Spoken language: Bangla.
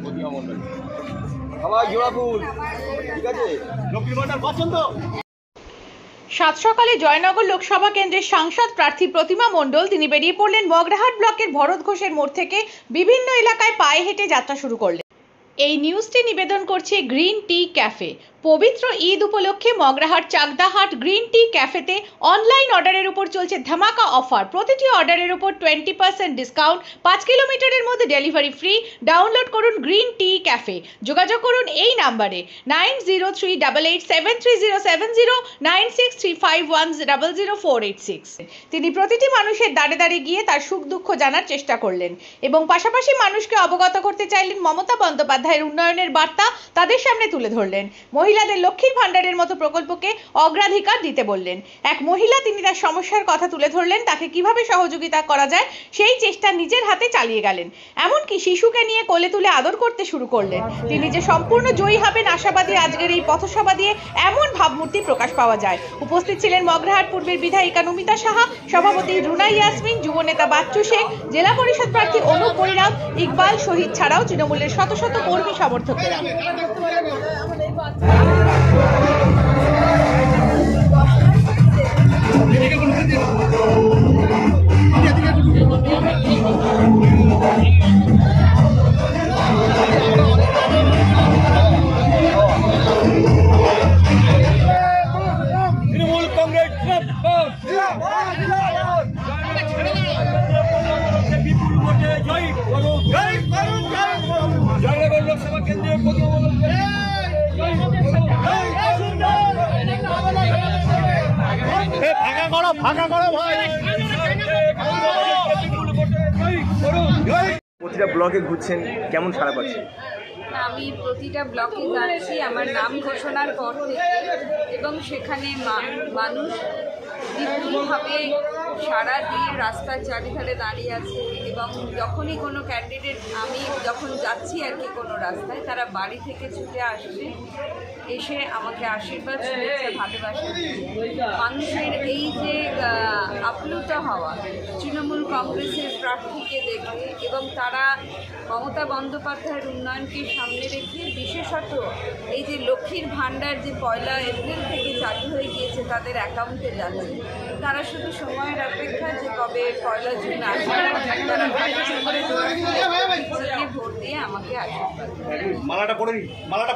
প্রতিমা মণ্ডল সবাই জোড়া ফুল ঠিক আছে লক্ষ্মীর ভান্ডার পছন্দ। সাত সকালে জয়নগর লোকসভা কেন্দ্রের সাংসদ প্রার্থী প্রতিমা মণ্ডল তিনি বেরিয়ে পড়লেন মগরাহাট ব্লকের ভরত ঘোষের মোড় থেকে বিভিন্ন এলাকায় পায়ে হেঁটে যাত্রা শুরু করলেন। এই নিউজটি নিবেদন করছে গ্রিন টি ক্যাফে। পবিত্র ঈদ উপলক্ষে মগরাহাট চাকদাহাট গ্রিন টি ক্যাফেতে অনলাইন অর্ডারের উপর চলছে ধামাকা অফার। প্রতিটি অর্ডারের উপর 20% ডিসকাউন্ট, 5 কিলোমিটারের মধ্যে ডেলিভারি ফ্রি। ডাউনলোড করুন গ্রিন টি ক্যাফে। যোগাযোগ করুন এই নাম্বারে 9038873070 9635100486। তিনি প্রতিটি মানুষের দাঁড়ে দাঁড়িয়ে গিয়ে তার সুখ দুঃখ জানার চেষ্টা করলেন এবং পাশাপাশি মানুষকে অবগত করতে চাইলেন মমতা বন্দ্যোপাধ্যায়ের উন্নয়নের বার্তা তাদের সামনে তুলে ধরলেন। মহিলাদের লক্ষ্মীর ভান্ডারের মতো প্রকল্পকে অগ্রাধিকার দিতে বললেন। এক মহিলা তিনি তার সমস্যার কথা তুলে ধরলেন, তাকে কিভাবে সহযোগিতা করা যায় সেই চেষ্টা নিজের হাতে চালিয়ে গেলেন। এমনকি শিশুকে নিয়ে কোলে তুলে আদর করতে শুরু করলেন। তিনি যে সম্পূর্ণ জয়ী হবেন আশাবাদী আজকের এই পথসভা দিয়ে এমন ভাবমূর্তি প্রকাশ পাওয়া যায়। উপস্থিত ছিলেন মগরাহাট পূর্বের বিধায়িকা নমিতা সাহা, সভাপতি রুনা ইয়াসমিন, যুব নেতা বাচ্চু শেখ, জেলা পরিষদ প্রার্থী অনুপ পরিরাম, ইকবাল শহীদ ছাড়াও তৃণমূলের শত শত কর্মী সমর্থকেরা। তৃণমূল কংগ্রেস বিপুল ভোটে জয় করুন, জয় করুন, জয় করুন। জয়নগর লোকসভা কেন্দ্রের প্রতিমা মণ্ডল ফাঁকা করো ভাই। প্রতিটা ব্লকে ঘুরছেন, কেমন সাড়া পাচ্ছেন? আমি প্রতিটা ব্লকে যাচ্ছি আমার নাম ঘোষণার পর থেকে, এবং সেখানে মানুষ বিপুলভাবে সাড়া দিয়ে রাস্তার চারিধারে দাঁড়িয়ে আছে। এবং যখনই কোনো ক্যান্ডিডেট, আমি যখন যাচ্ছি আর কি কোনো রাস্তায়, তারা বাড়ি থেকে ছুটে আসছে, এসে আমাকে আশীর্বাদ, শুভেচ্ছা, ভালোবাসা। মানুষের এই যে আপ্লুত হওয়া তৃণমূল কংগ্রেসের প্রার্থীকে দেখে, এবং তারা মমতা বন্দ্যোপাধ্যায়ের উন্নয়নকে সামনে রেখে, বিশেষত এই যে লক্ষ্মীর ভাণ্ডার যে 1 এপ্রিল থেকে চালু হয়ে গিয়েছে তাদের অ্যাকাউন্টে যাচ্ছে, তারা শুধু সময়ের অপেক্ষা যে কবে 1 জুন আসবে, তারা ভোট দিয়ে আমাকে আশীর্বাদ। মালাটা পড়ে নি, মালাটা